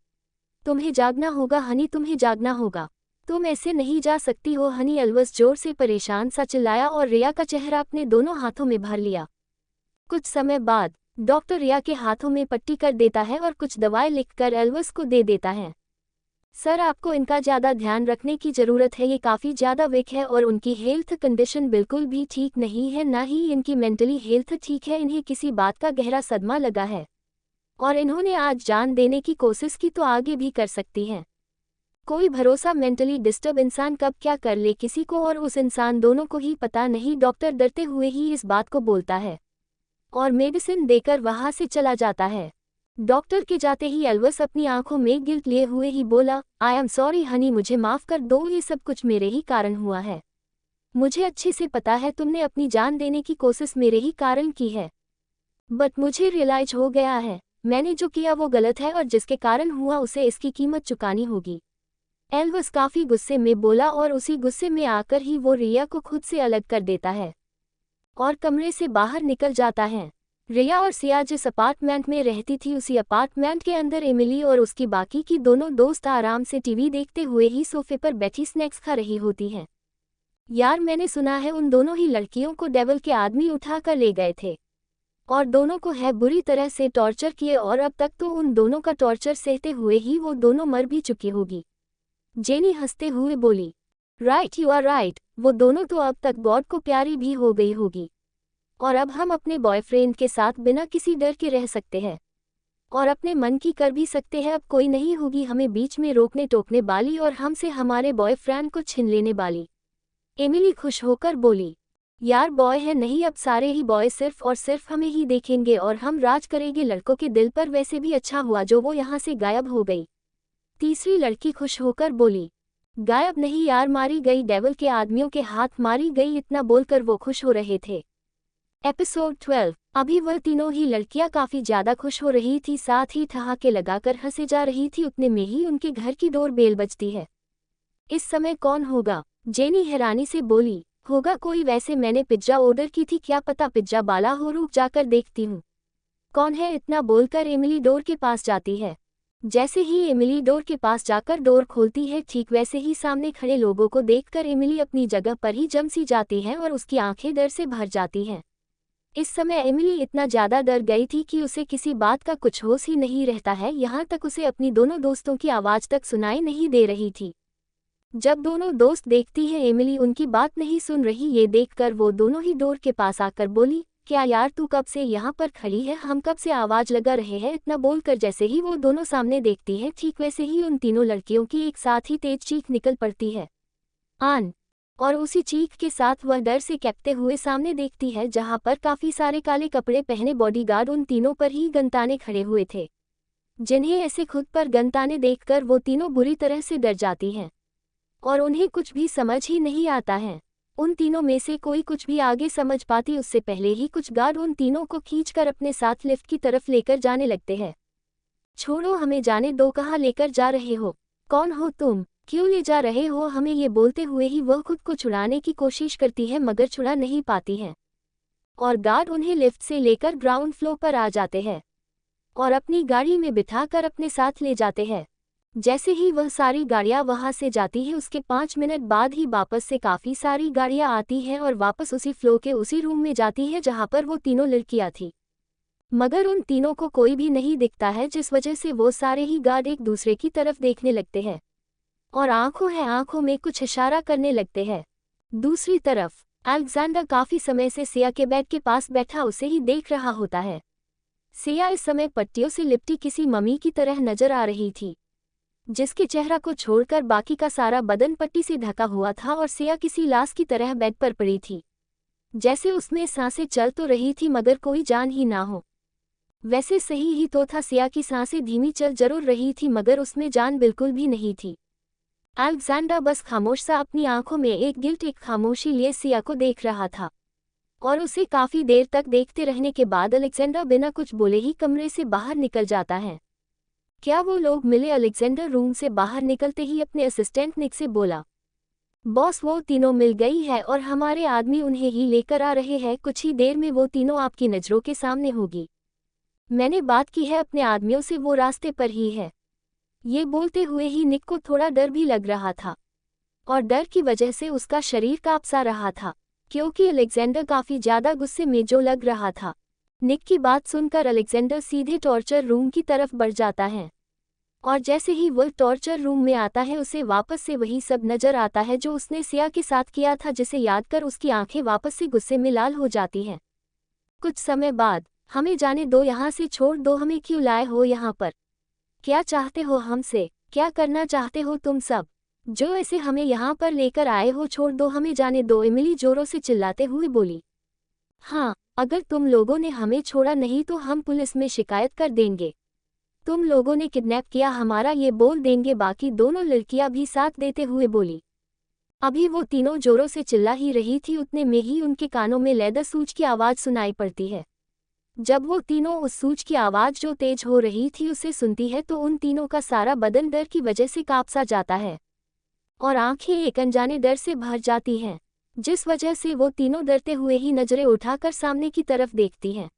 A: तुम्हें जागना होगा। हनी, तुम्हें जागना होगा, तुम ऐसे नहीं जा सकती हो। हनी, एल्वस जोर से परेशान सा चिल्लाया और रिया का चेहरा अपने दोनों हाथों में भर लिया। कुछ समय बाद डॉक्टर रिया के हाथों में पट्टी कर देता है और कुछ दवाएं लिखकर एल्वस को दे देता है। सर आपको इनका ज़्यादा ध्यान रखने की ज़रूरत है, ये काफ़ी ज़्यादा वीक है और उनकी हेल्थ कंडीशन बिल्कुल भी ठीक नहीं है, ना ही इनकी मेंटली हेल्थ ठीक है। इन्हें किसी बात का गहरा सदमा लगा है और इन्होंने आज जान देने की कोशिश की तो आगे भी कर सकती हैं। कोई भरोसा, मेंटली डिस्टर्ब इंसान कब क्या कर ले किसी को और उस इंसान दोनों को ही पता नहीं। डॉक्टर डरते हुए ही इस बात को बोलता है और मेडिसिन देकर वहां से चला जाता है। डॉक्टर के जाते ही एल्विस अपनी आंखों में गिल्ट लिए हुए ही बोला, आई एम सॉरी हनी, मुझे माफ़ कर दो, ये सब कुछ मेरे ही कारण हुआ है। मुझे अच्छे से पता है तुमने अपनी जान देने की कोशिश मेरे ही कारण की है, बट मुझे रियलाइज हो गया है मैंने जो किया वो गलत है और जिसके कारण हुआ उसे इसकी कीमत चुकानी होगी। एल्विस काफ़ी गुस्से में बोला और उसी गुस्से में आकर ही वो रिया को खुद से अलग कर देता है और कमरे से बाहर निकल जाता है। रिया और सिया जिस अपार्टमेंट में रहती थी उसी अपार्टमेंट के अंदर एमिली और उसकी बाकी की दोनों दोस्त आराम से टीवी देखते हुए ही सोफे पर बैठी स्नैक्स खा रही होती हैं। यार मैंने सुना है उन दोनों ही लड़कियों को डेविल के आदमी उठा कर ले गए थे और दोनों को है बुरी तरह से टॉर्चर किए और अब तक तो उन दोनों का टॉर्चर सहते हुए ही वो दोनों मर भी चुकी होगी। जेनी हंसते हुए बोली, राइट यू आर राइट, वो दोनों तो अब तक गॉड को प्यारी भी हो गई होगी और अब हम अपने बॉयफ्रेंड के साथ बिना किसी डर के रह सकते हैं और अपने मन की कर भी सकते हैं। अब कोई नहीं होगी हमें बीच में रोकने टोकने वाली और हमसे हमारे बॉयफ्रेंड को छीन लेने वाली। एमिली खुश होकर बोली, यार बॉय है नहीं, अब सारे ही बॉय सिर्फ और सिर्फ हमें ही देखेंगे और हम राज करेंगे लड़कों के दिल पर। वैसे भी अच्छा हुआ जो वो यहाँ से गायब हो गई। तीसरी लड़की खुश होकर बोली, गायब नहीं यार, मारी गई, डेविल के आदमियों के हाथ मारी गई। इतना बोलकर वो खुश हो रहे थे। एपिसोड 12। अभी वह तीनों ही लड़कियां काफी ज्यादा खुश हो रही थी, साथ ही ठहाके लगाकर हंसे जा रही थी। उतने में ही उनके घर की डोर बेल बजती है। इस समय कौन होगा? जेनी हैरानी से बोली, होगा कोई, वैसे मैंने पिज्जा ऑर्डर की थी, क्या पता पिज्जा वाला हो, रुक जाकर देखती हूँ कौन है। इतना बोलकर एमिली डोर के पास जाती है। जैसे ही एमिली डोर के पास जाकर डोर खोलती है, ठीक वैसे ही सामने खड़े लोगों को देखकर एमिली अपनी जगह पर ही जम सी जाती है और उसकी आंखें डर से भर जाती हैं। इस समय एमिली इतना ज़्यादा डर गई थी कि उसे किसी बात का कुछ होश ही नहीं रहता है, यहाँ तक उसे अपनी दोनों दोस्तों की आवाज़ तक सुनाई नहीं दे रही थी। जब दोनों दोस्त देखती है एमिली उनकी बात नहीं सुन रही, ये देखकर वो दोनों ही डोर के पास आकर बोली, क्या यार तू कब से यहाँ पर खड़ी है, हम कब से आवाज़ लगा रहे हैं। इतना बोलकर जैसे ही वो दोनों सामने देखती है, ठीक वैसे ही उन तीनों लड़कियों की एक साथ ही तेज चीख निकल पड़ती है, आन। और उसी चीख के साथ वह डर से कैपते हुए सामने देखती है, जहां पर काफी सारे काले कपड़े पहने बॉडीगार्ड उन तीनों पर ही गनताने खड़े हुए थे, जिन्हें ऐसे खुद पर गनताने देखकर वो तीनों बुरी तरह से डर जाती हैं और उन्हें कुछ भी समझ ही नहीं आता है। उन तीनों में से कोई कुछ भी आगे समझ पाती उससे पहले ही कुछ गार्ड उन तीनों को खींचकर अपने साथ लिफ्ट की तरफ लेकर जाने लगते हैं। छोड़ो हमें जाने दो, कहाँ लेकर जा रहे हो, कौन हो तुम, क्यों ले जा रहे हो हमें। ये बोलते हुए ही वह खुद को छुड़ाने की कोशिश करती है मगर छुड़ा नहीं पाती है और गार्ड उन्हें लिफ्ट से लेकर ग्राउंड फ्लोर पर आ जाते हैं और अपनी गाड़ी में बिठाकर अपने साथ ले जाते हैं। जैसे ही वह सारी गाड़ियां वहां से जाती है, उसके 5 मिनट बाद ही वापस से काफ़ी सारी गाड़ियां आती हैं और वापस उसी फ्लो के उसी रूम में जाती है जहां पर वो तीनों लड़कियां थी, मगर उन तीनों को कोई भी नहीं दिखता है, जिस वजह से वो सारे ही गार्ड एक दूसरे की तरफ देखने लगते हैं और आंखों में कुछ इशारा करने लगते हैं। दूसरी तरफ अलेक्जेंडर काफी समय से सिया के बेड के पास बैठा उसे ही देख रहा होता है। सिया इस समय पट्टियों से लिपटी किसी मम्मी की तरह नजर आ रही थी, जिसके चेहरा को छोड़कर बाकी का सारा बदन पट्टी से ढका हुआ था और सिया किसी लाश की तरह बेड पर पड़ी थी, जैसे उसमें सांसें चल तो रही थी मगर कोई जान ही ना हो। वैसे सही ही तो था, सिया की सांसें धीमी चल जरूर रही थी मगर उसमें जान बिल्कुल भी नहीं थी। अलेक्जेंडर बस खामोश सा अपनी आंखों में एक खामोशी लिए सिया को देख रहा था और उसे काफी देर तक देखते रहने के बाद अलेक्जेंडर बिना कुछ बोले ही कमरे से बाहर निकल जाता है। क्या वो लोग मिले? अलेक्जेंडर रूम से बाहर निकलते ही अपने असिस्टेंट निक से बोला, बॉस वो तीनों मिल गई है और हमारे आदमी उन्हें ही लेकर आ रहे हैं, कुछ ही देर में वो तीनों आपकी नज़रों के सामने होगी। मैंने बात की है अपने आदमियों से, वो रास्ते पर ही है। ये बोलते हुए ही निक को थोड़ा डर भी लग रहा था और डर की वजह से उसका शरीर कांप सा रहा था, क्योंकि अलेक्जेंडर काफी ज्यादा गुस्से में जो लग रहा था। निक की बात सुनकर अलेक्जेंडर सीधे टॉर्चर रूम की तरफ बढ़ जाता है और जैसे ही वह टॉर्चर रूम में आता है उसे वापस से वही सब नजर आता है जो उसने सिया के साथ किया था, जिसे याद कर उसकी आंखें वापस से गुस्से में लाल हो जाती हैं। कुछ समय बाद, हमें जाने दो, यहाँ से छोड़ दो, हमें क्यों लाए हो यहाँ पर? क्या चाहते हो हमसे? क्या करना चाहते हो तुम सब, जो ऐसे हमें यहाँ पर लेकर आए हो? छोड़ दो, हमें जाने दो, एमिली जोरों से चिल्लाते हुए बोली। हाँ, अगर तुम लोगों ने हमें छोड़ा नहीं तो हम पुलिस में शिकायत कर देंगे। तुम लोगों ने किडनैप किया हमारा, ये बोल देंगे। बाकी दोनों लड़कियां भी साथ देते हुए बोली। अभी वो तीनों जोरों से चिल्ला ही रही थी, उतने में ही उनके कानों में लेदर सूज की आवाज़ सुनाई पड़ती है। जब वो तीनों उस सूज की आवाज़ जो तेज हो रही थी उसे सुनती है तो उन तीनों का सारा बदन डर की वजह से काँप सा जाता है और आंखें एक अनजाने डर से भर जाती हैं, जिस वजह से वो तीनों डरते हुए ही नजरें उठाकर सामने की तरफ देखती हैं।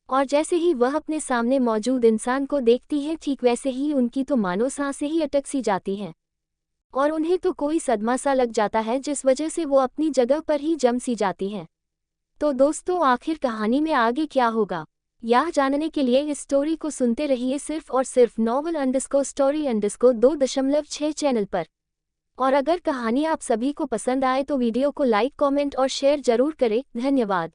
A: और जैसे ही वह अपने सामने मौजूद इंसान को देखती है, ठीक वैसे ही उनकी तो मानो सांसें ही अटक सी जाती हैं और उन्हें तो कोई सदमा सा लग जाता है, जिस वजह से वो अपनी जगह पर ही जम सी जाती हैं। तो दोस्तों, आखिर कहानी में आगे क्या होगा, यह जानने के लिए इस स्टोरी को सुनते रहिए सिर्फ और सिर्फ novel_story_2.6 चैनल पर। और अगर कहानी आप सभी को पसंद आए तो वीडियो को लाइक, कमेंट और शेयर जरूर करें। धन्यवाद।